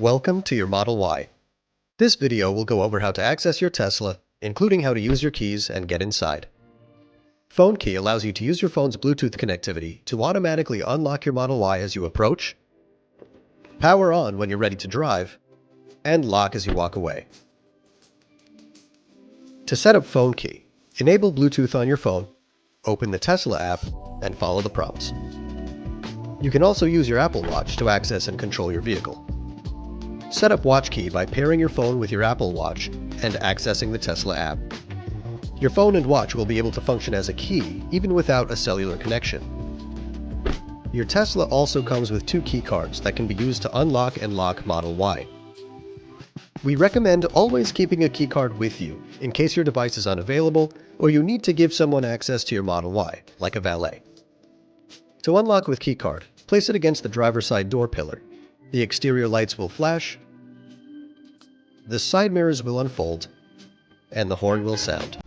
Welcome to your Model Y. This video will go over how to access your Tesla, including how to use your keys and get inside. Phone Key allows you to use your phone's Bluetooth connectivity to automatically unlock your Model Y as you approach, power on when you're ready to drive, and lock as you walk away. To set up Phone Key, enable Bluetooth on your phone, open the Tesla app, and follow the prompts. You can also use your Apple Watch to access and control your vehicle. Set up Watch Key by pairing your phone with your Apple Watch and accessing the Tesla app. Your phone and watch will be able to function as a key even without a cellular connection. Your Tesla also comes with 2 key cards that can be used to unlock and lock Model Y. We recommend always keeping a key card with you in case your device is unavailable or you need to give someone access to your Model Y, like a valet. To unlock with key card, place it against the driver's side door pillar. The exterior lights will flash, the side mirrors will unfold, and the horn will sound.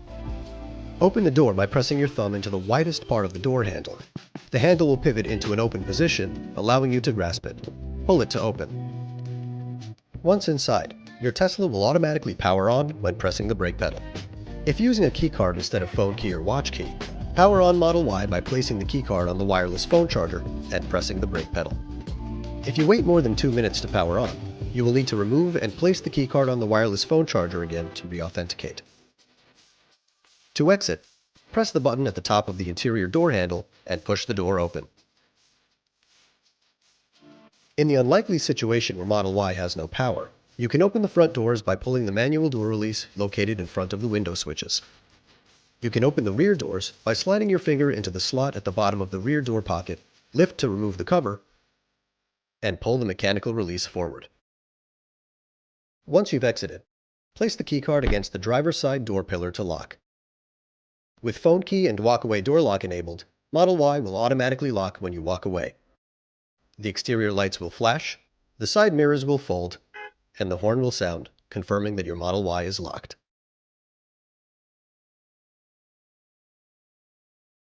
Open the door by pressing your thumb into the widest part of the door handle. The handle will pivot into an open position, allowing you to grasp it. Pull it to open. Once inside, your Tesla will automatically power on when pressing the brake pedal. If using a key card instead of phone key or watch key, power on Model Y by placing the key card on the wireless phone charger and pressing the brake pedal. If you wait more than 2 minutes to power on, you will need to remove and place the key card on the wireless phone charger again to re-authenticate. To exit, press the button at the top of the interior door handle and push the door open. In the unlikely situation where Model Y has no power, you can open the front doors by pulling the manual door release located in front of the window switches. You can open the rear doors by sliding your finger into the slot at the bottom of the rear door pocket, lift to remove the cover, and pull the mechanical release forward. Once you've exited, place the keycard against the driver's side door pillar to lock. With phone key and walk-away door lock enabled, Model Y will automatically lock when you walk away. The exterior lights will flash, the side mirrors will fold, and the horn will sound, confirming that your Model Y is locked.